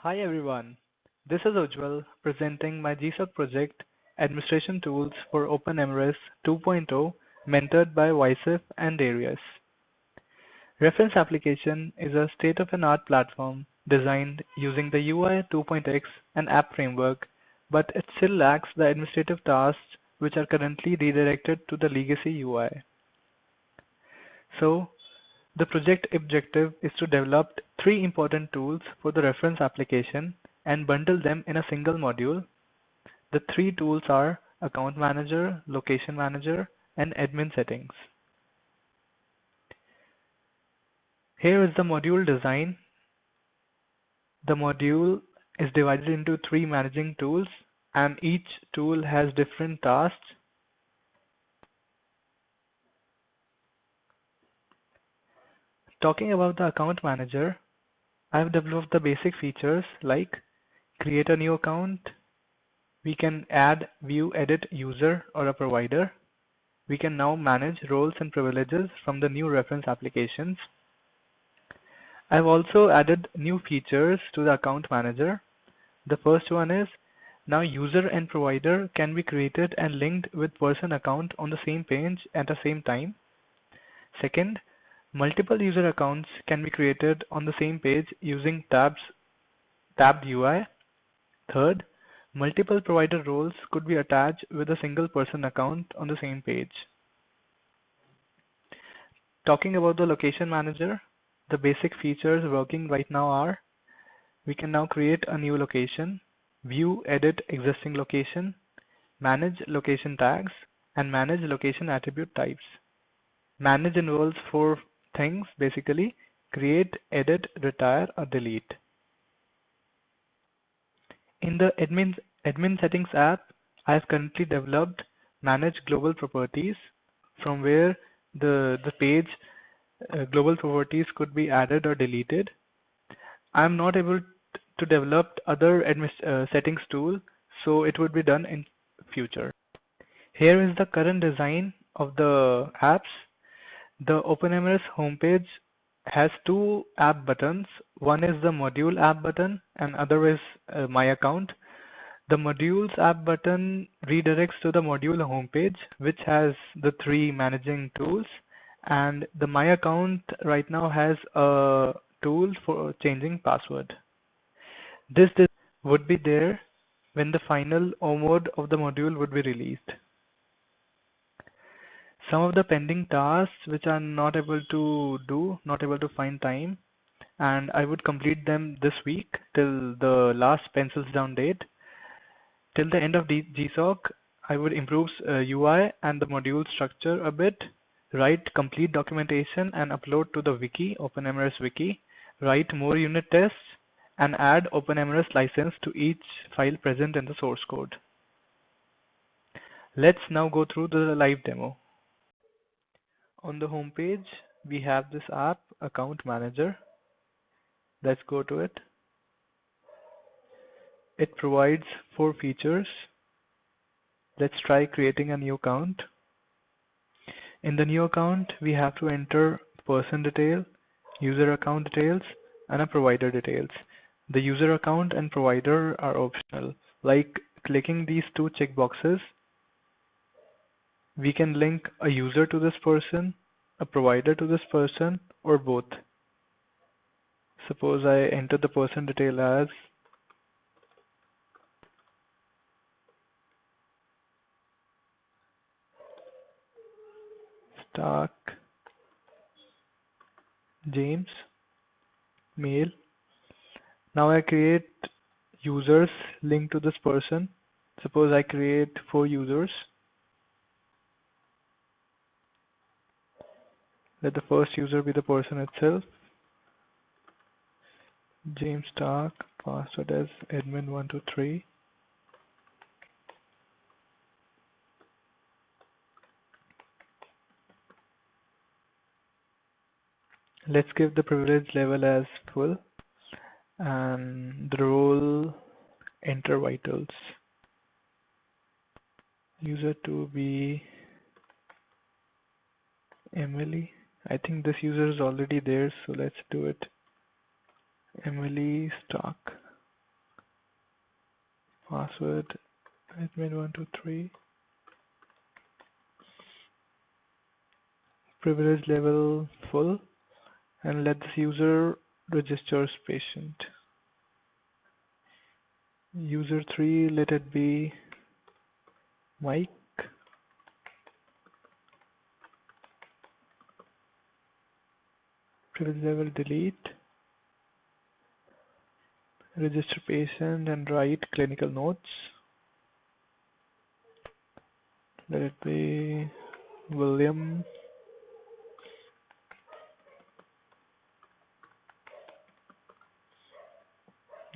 Hi everyone, this is Ujjwal presenting my GSoC project Administration Tools for OpenMRS 2.0 mentored by YSIF and Darius. Reference Application is a state-of-an-art platform designed using the UI 2.x and app framework, but it still lacks the administrative tasks which are currently redirected to the legacy UI. So, the project objective is to develop three important tools for the reference application and bundle them in a single module. The three tools are Account Manager, Location Manager, and Admin Settings. Here is the module design. The module is divided into three managing tools, and each tool has different tasks. Talking about the Account Manager, I have developed the basic features like create a new account. We can add, view, edit user or a provider. We can now manage roles and privileges from the new reference applications. I've also added new features to the account manager. The first one is now user and provider can be created and linked with person account on the same page at the same time. Second, multiple user accounts can be created on the same page using tabbed UI. Third, multiple provider roles could be attached with a single person account on the same page. Talking about the location manager, the basic features working right now are we can now create a new location, view, edit existing location, manage location tags, and manage location attribute types. Manage involves four things basically: create, edit, retire, or delete. In the admin settings app, I have currently developed manage global properties from where the page global properties could be added or deleted. I'm not able to develop other settings tool, so it would be done in future. Here is the current design of the apps. The OpenMRS homepage has two app buttons. One is the module app button and other is my account. The modules app button redirects to the module homepage, which has the three managing tools, and the my account right now has a tool for changing password. This would be there when the final O mode of the module would be released. Some of the pending tasks which are not able to do, not able to find time, and I would complete them this week till the last pencils down date. Till the end of GSoC, I would improve UI and the module structure a bit, write complete documentation and upload to the wiki, OpenMRS wiki, write more unit tests, and add OpenMRS license to each file present in the source code. Let's now go through the live demo. On the home page, we have this app, Account Manager. Let's go to it. It provides four features. Let's try creating a new account. In the new account, we have to enter person detail, user account details, and a provider details. The user account and provider are optional. Like clicking these two checkboxes, we can link a user to this person, a provider to this person, or both. Suppose I enter the person detail as Stark James, male. Now I create users linked to this person. Suppose I create 4 users. Let the first user be the person itself. James Stark, password as admin123. Let's give the privilege level as full and the role enter vitals. User to be Emily. I think this user is already there, so let's do it. Emily Stark. Password admin123. Privilege level full, and let this user registers patient. User 3, let it be Mike. Privilege level delete. Register patient and write clinical notes. Let it be William.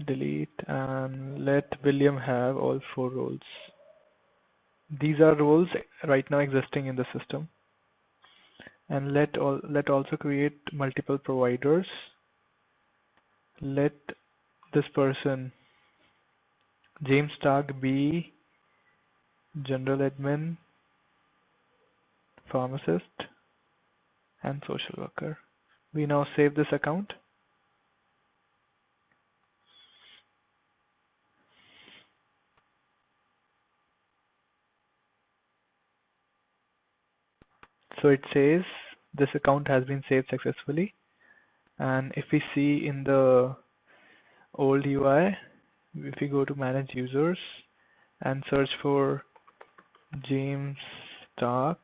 Delete, and let William have all 4 roles. These are roles right now existing in the system. And let also create multiple providers. Let this person, James Stark, be general admin, pharmacist, and social worker. We now save this account. So it says this account has been saved successfully. And if we see in the old UI, if we go to manage users and search for James Stark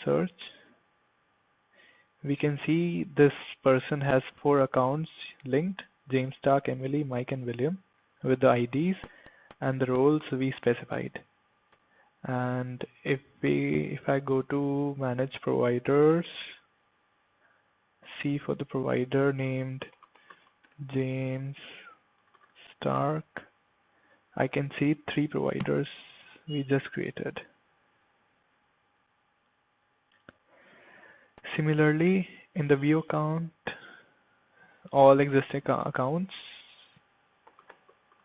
search, we can see this person has 4 accounts linked: James Stark, Emily, Mike, and William, with the IDs and the roles we specified. And if I go to manage providers, see for the provider named James Stark, I can see 3 providers we just created. Similarly, in the view account, all existing accounts,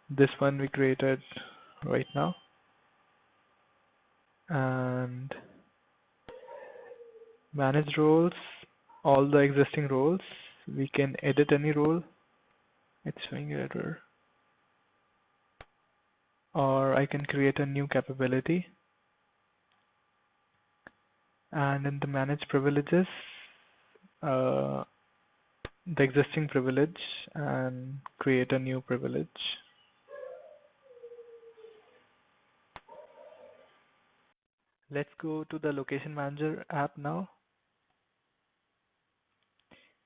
this one we created right now, and manage roles, all the existing roles, we can edit any role. It's showing error. Or I can create a new capability. And in the manage privileges, the existing privilege, and create a new privilege. Let's go to the location manager app now.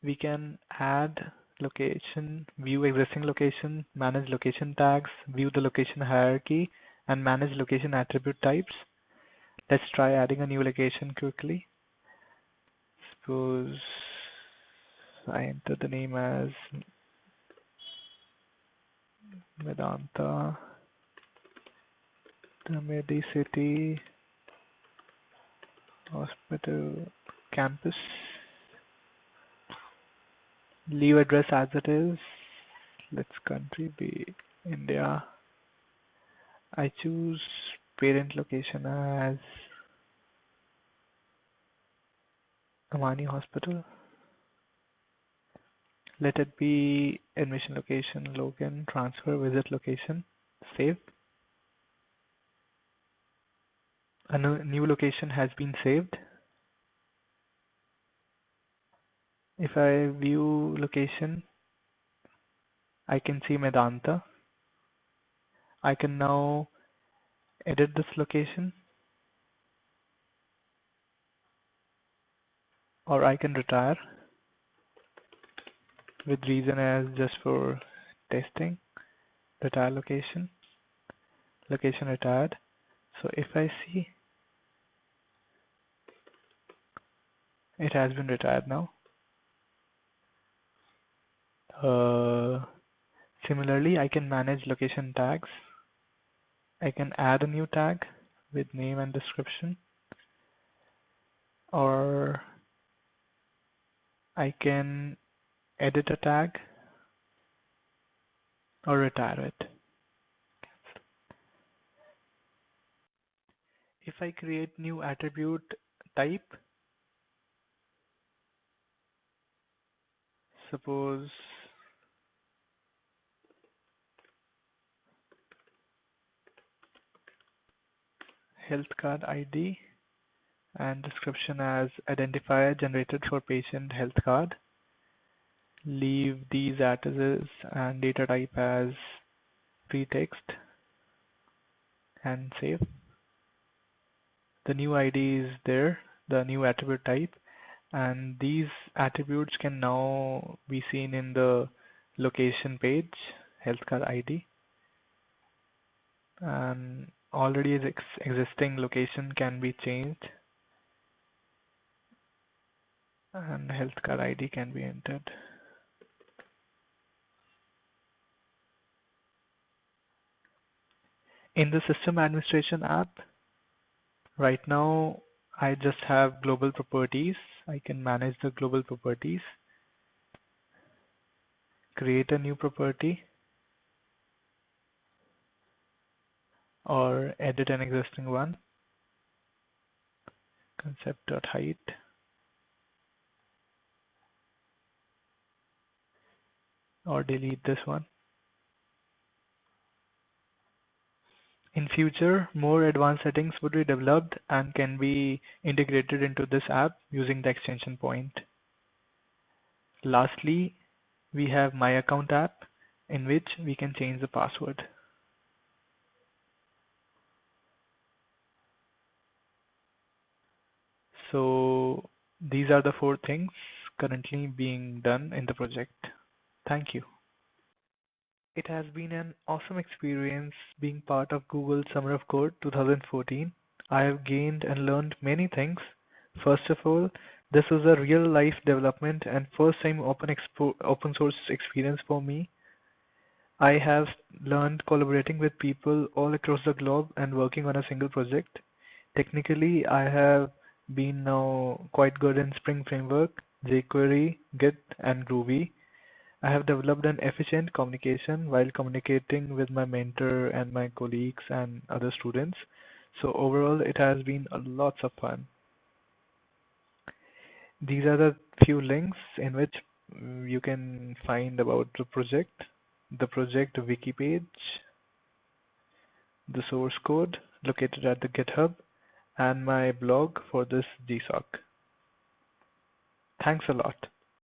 We can add location, view existing location, manage location tags, view the location hierarchy, and manage location attribute types. Let's try adding a new location quickly. Suppose I enter the name as Medanta, the Medicity Hospital campus. Leave address as it is. Let's country be India. I choose parent location as Amani Hospital. Let it be admission location, login, transfer, visit location. Save. A new location has been saved. If I view location, I can see Medanta. I can now edit this location, or I can retire with reason as just for testing. Retire location, location retired. So if I see, it has been retired now. Similarly, I can manage location tags. I can add a new tag with name and description, or I can edit a tag or retire it. If I create new attribute type, suppose health card ID, and description as identifier generated for patient health card. Leave these as and data type as pretext and save. The new ID is there, the new attribute type, and these attributes can now be seen in the location page, health card ID, and already existing location can be changed and health card ID can be entered. In the system administration app, right now I just have global properties. I can manage the global properties, create a new property, or edit an existing one. Concept.height. Or delete this one. In future, more advanced settings would be developed and can be integrated into this app using the extension point. Lastly, we have My Account app in which we can change the password. So these are the 4 things currently being done in the project. Thank you. It has been an awesome experience being part of Google Summer of Code 2014. I have gained and learned many things. First of all, this was a real life development and first time open source experience for me. I have learned collaborating with people all across the globe and working on a single project. Technically, I have been now quite good in Spring Framework, jQuery, Git, and Groovy. I have developed an efficient communication while communicating with my mentor and my colleagues and other students. So overall, it has been a lots of fun. These are the few links in which you can find about the project wiki page, the source code located at the GitHub, and my blog for this GSoC. Thanks a lot.